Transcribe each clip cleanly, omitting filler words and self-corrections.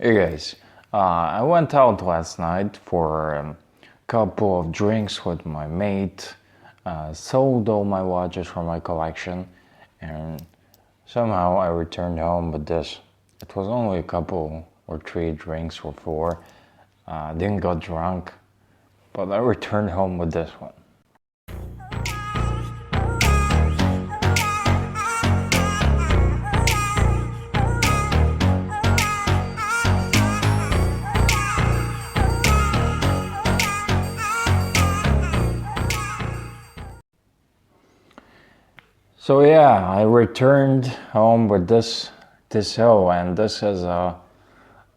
Hey guys, I went out last night for a couple of drinks with my mate, sold all my watches from my collection, and somehow I returned home with this. It was only a couple or three drinks or four. Didn't got drunk, but I returned home with this one. So yeah, I returned home with this Tissot, and this is a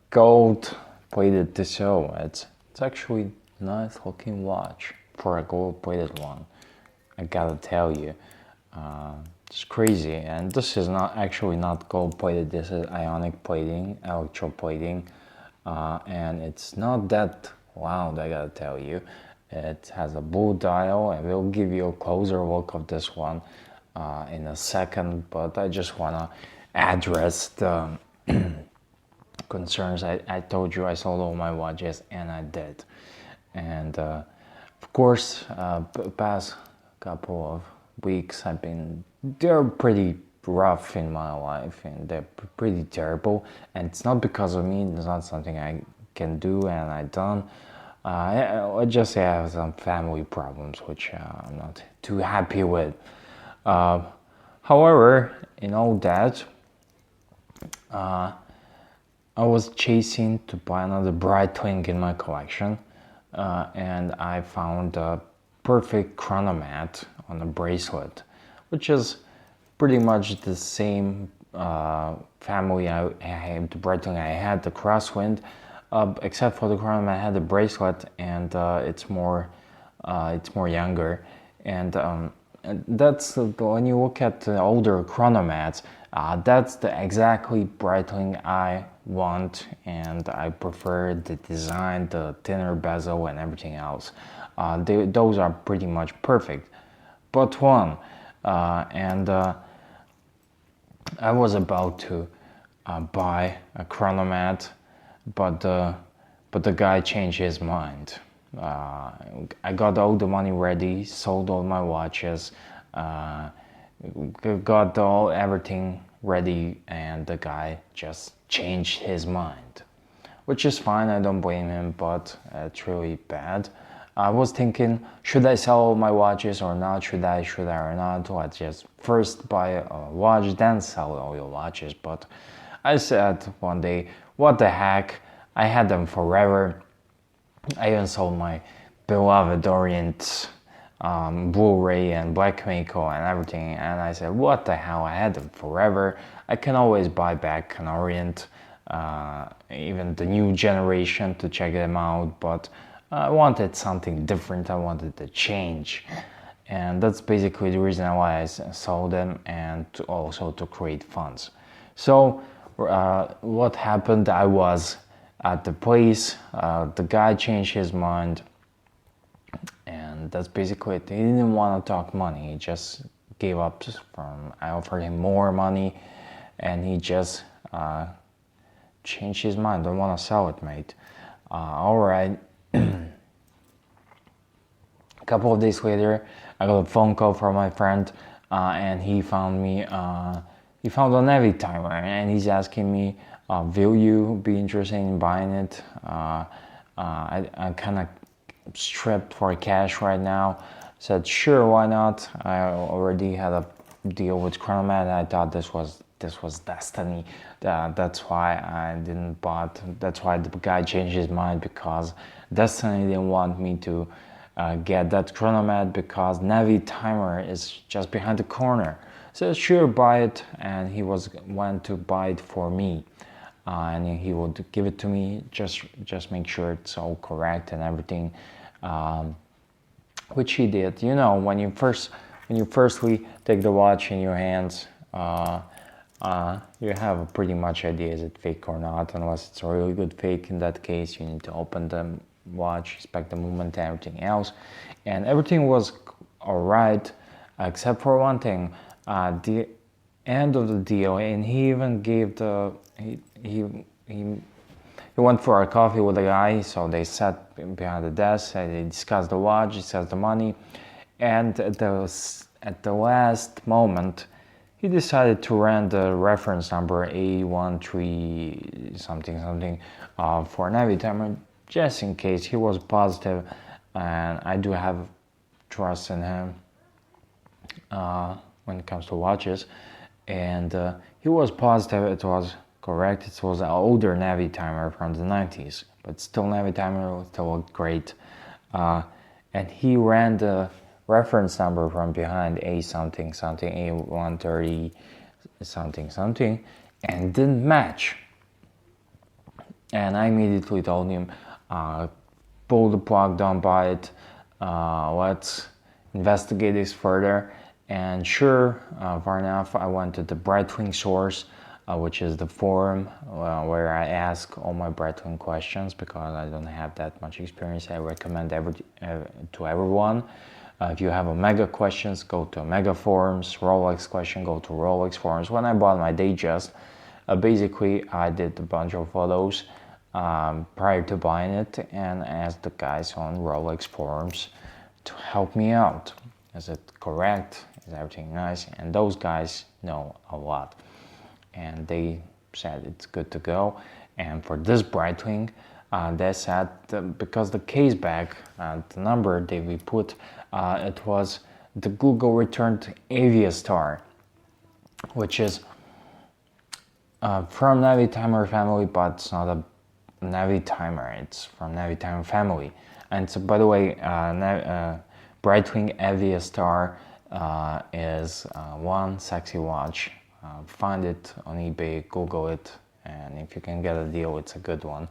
gold plated Tissot. It's actually a nice looking watch for a gold plated one. I gotta tell you, it's crazy. And this is not gold plated. This is ionic plating, electroplating, and it's not that loud. I gotta tell you, it has a blue dial. I will give you a closer look of this one in a second, but I just wanna address the concerns. I told you I sold all my watches, and I did. And of course, past couple of weeks they're pretty rough in my life, and they're pretty terrible. And it's not because of me. It's not something I can do, and I done. I just say I have some family problems, which I'm not too happy with. However, in all that, I was chasing to buy another Breitling in my collection, and I found a perfect chronomat on a bracelet, which is pretty much the same family I had, the Breitling I had, the Crosswind, except for the chronomat I had the bracelet, and it's more younger, and that's when you look at the older chronomats, that's the exactly Breitling I want, and I prefer the design, the thinner bezel, and everything else. Those are pretty much perfect, but one, and I was about to buy a chronomat, but the guy changed his mind. I got all the money ready, sold all my watches, got everything ready, and the guy just changed his mind, which is fine. I don't blame him, but it's really bad. I was thinking, should I sell all my watches or not? Should I or not? Let's just first buy a watch, then sell all your watches. But I said one day, what the heck? I had them forever. I even sold my beloved Orient Blu-ray and Black Mako and everything, and I said, what the hell, I had them forever. I can always buy back an Orient, even the new generation, to check them out, but I wanted something different. I wanted to change, and that's basically the reason why I sold them, and also to create funds. So what happened, I was at the place, the guy changed his mind, and that's basically it. He didn't want to talk money, he just gave up. I offered him more money, and he just changed his mind. Don't want to sell it, mate. All right. A couple of days later, I got a phone call from my friend, and he found a Navy timer, and he's asking me, will you be interested in buying it? I'm kind of strapped for cash right now. Said sure, why not? I already had a deal with Chronomat, and I thought this was destiny. That's why I didn't bought. That's why the guy changed his mind, because Destiny didn't want me to get that Chronomat, because Navy timer is just behind the corner. So sure, buy it, and he went to buy it for me, and he would give it to me. Just make sure it's all correct and everything, which he did. You know, when you firstly take the watch in your hands, you have a pretty much idea is it fake or not, unless it's a really good fake. In that case, you need to open the watch, inspect the movement and everything else, and everything was all right, except for one thing. The end of the deal, and he even gave he went for a coffee with a guy, so they sat behind the desk and they discussed the watch, discussed the money, and at the last moment, he decided to run the reference number A13 something something for a Navy timer, just in case. He was positive, and I do have trust in him when it comes to watches, and he was positive it was correct. It was an older Navy timer from the 90s, but still Navy timer, still looked great. And he ran the reference number from behind A something something, A130 something something, and didn't match. And I immediately told him, pull the plug, don't buy it, let's investigate this further. And sure enough, I went to the Breitling source, which is the forum where I ask all my Breitling questions, because I don't have that much experience. I recommend to everyone. If you have a Mega questions, go to Mega forums. Rolex question, go to Rolex forums. When I bought my Datejust, basically I did a bunch of photos prior to buying it and asked the guys on Rolex forums to help me out. Is it correct? Is everything nice? And those guys know a lot, and they said it's good to go. And for this Breitling, they said because the case back, the number that we put, it was the Google returned Aviastar, which is from Navy timer family, but it's not a Navy timer. It's from Navy timer family. And so, by the way, Breitling Aviastar is one sexy watch. Find it on eBay, Google it, and if you can get a deal, it's a good one.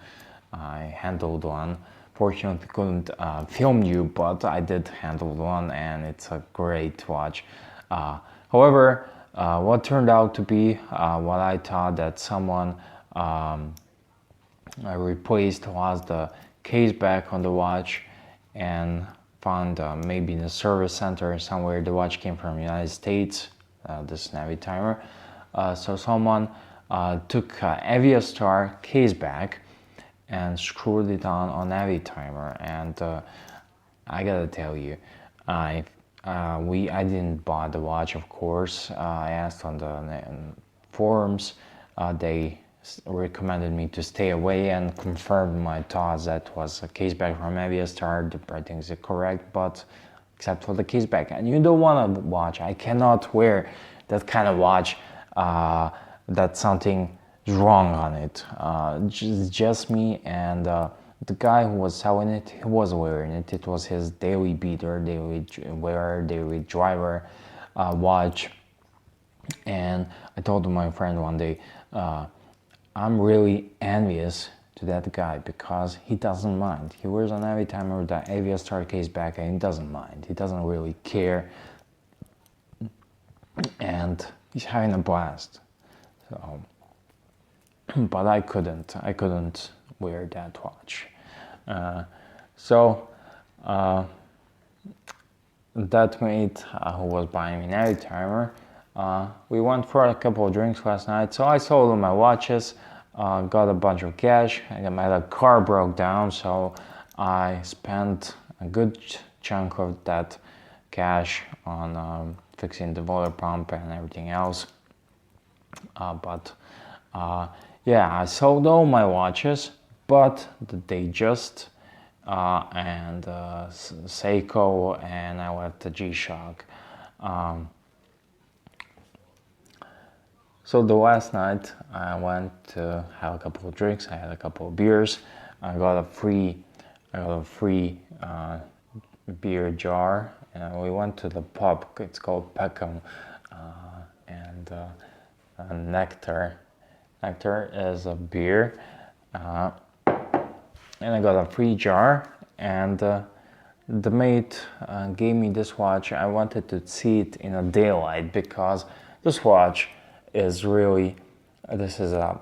I handled one. Fortunately, couldn't film you, but I did handle one, and it's a great watch. However, what turned out to be what I thought that someone replaced was the case back on the watch, and found maybe in the service center somewhere. The watch came from the United States, this Navy timer. So someone took Aviastar case back and screwed it on Navy timer, and I gotta tell you, I didn't buy the watch, of course. I asked on the forums. They recommended me to stay away and confirmed my thoughts that was a case back from Aviastar. The rating is correct, but except for the case back. And you don't want a watch. I cannot wear that kind of watch that something is wrong on it. Just me, and the guy who was selling it, he was wearing it. It was his daily beater, daily wearer, daily driver watch. And I told my friend one day, I'm really envious to that guy because he doesn't mind. He wears an Navy timer with the Aviastar case back, and he doesn't mind. He doesn't really care, and he's having a blast. So, but I couldn't wear that watch. That mate who was buying me Navy timer, we went for a couple of drinks last night, so I sold him my watches, got a bunch of cash, and my car broke down, so I spent a good chunk of that cash on fixing the water pump and everything else. Yeah, I sold all my watches, but the Datejust and Seiko, and I left the G-Shock. So the last night I went to have a couple of drinks. I had a couple of beers. I got a free beer jar, and we went to the pub. It's called Peckham, and Nectar. Nectar is a beer, and I got a free jar. And the mate gave me this watch. I wanted to see it in a daylight because this watch is really, this is a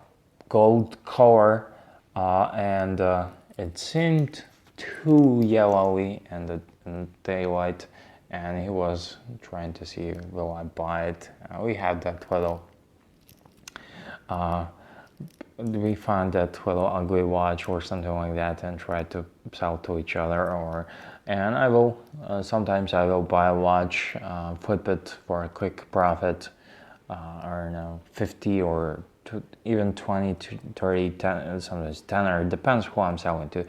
gold color, and it seemed too yellowy in the daylight, and he was trying to see will I buy it. We have that little we find that little ugly watch or something like that and try to sell to each other, and I will sometimes I will buy a watch, flip it for a quick profit, I don't know, 50 or even 20 to 30, 10, sometimes 10, or it depends who I'm selling to,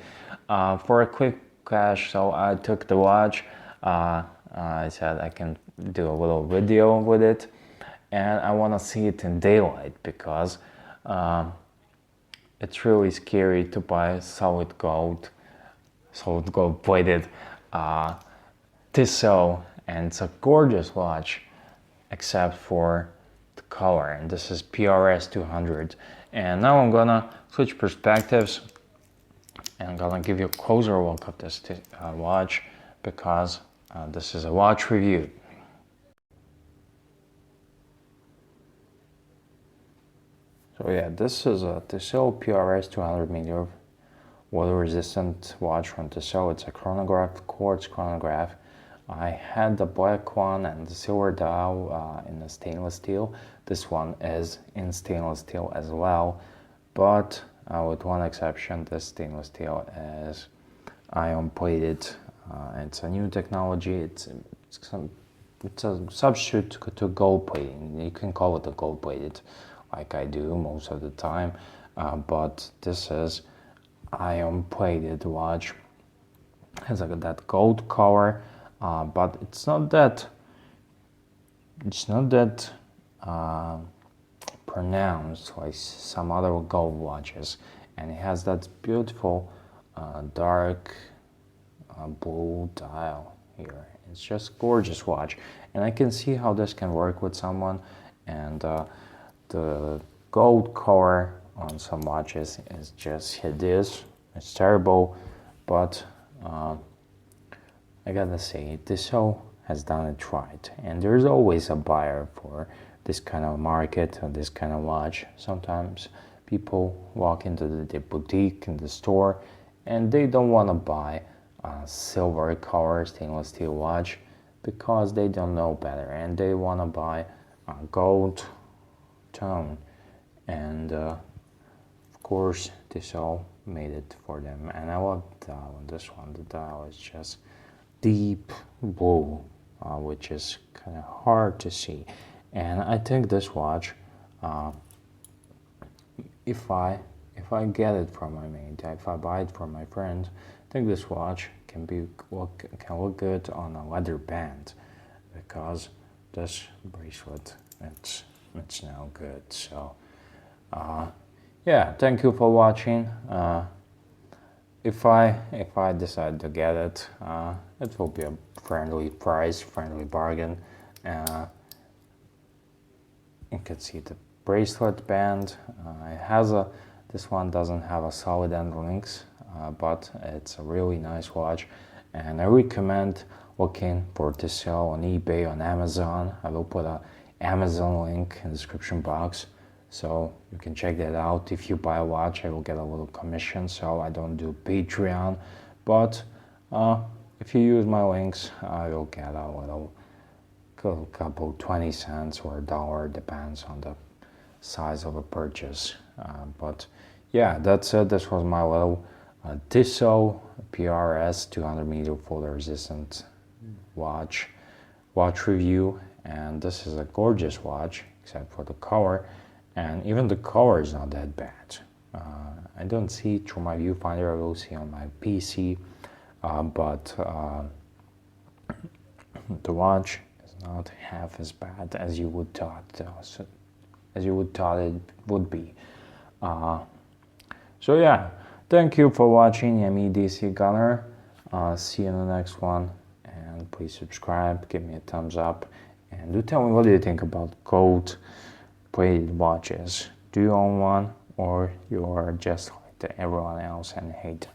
for a quick cash. So I took the watch, I said I can do a little video with it, and I want to see it in daylight because it's really scary to buy solid gold plated Tissot, and it's a gorgeous watch except for the color, and this is PRS 200. And now I'm gonna switch perspectives and I'm gonna give you a closer look at this watch because this is a watch review. So yeah, this is a Tissot PRS 200 millimeter water resistant watch from Tissot. It's a chronograph, quartz chronograph. I had the black one and the silver dial in the stainless steel. This one is in stainless steel as well, but with one exception. This stainless steel is ion plated. It's a new technology. It's a substitute to gold plating. You can call it a gold plated, like I do most of the time, but this is ion plated watch. It has like that gold color, but it's not that pronounced like some other gold watches, and it has that beautiful dark blue dial here. It's just gorgeous watch, and I can see how this can work with someone. And the gold color on some watches is just hideous. It's terrible, but I gotta say, Tissot has done it right, and there's always a buyer for this kind of market or this kind of watch. Sometimes people walk into the boutique in the store and they don't want to buy a silver color stainless steel watch because they don't know better, and they want to buy a gold tone, and of course Tissot made it for them. And I love the dial on this one. The dial is just deep blue, which is kind of hard to see. And I think this watch, if I get it from my mate, if I buy it from my friend, I think this watch can look good on a leather band, because this bracelet, it's now good. So yeah, thank you for watching. If I decide to get it, it will be a friendly price, friendly bargain. You can see the bracelet band. This one doesn't have a solid end links, but it's a really nice watch, and I recommend looking for Tissot on eBay, on Amazon. I will put an Amazon link in the description box, so you can check that out. If you buy a watch, I will get a little commission, so I don't do Patreon, but if you use my links, I will get a little couple 20 cents or $1, depends on the size of a purchase. But yeah, that's it. This was my little Tissot PRS 200 millimeter folder resistant watch review, and this is a gorgeous watch except for the color, and even the color is not that bad. I don't see it through my viewfinder. I will see on my PC, but the watch is not half as bad as you would thought it would be. So yeah, thank you for watching. I'm edcgunner. See you in the next one, and please subscribe, give me a thumbs up, and do tell me, what do you think about gold plated watches? Do you own one, or you are just like everyone else and hate them?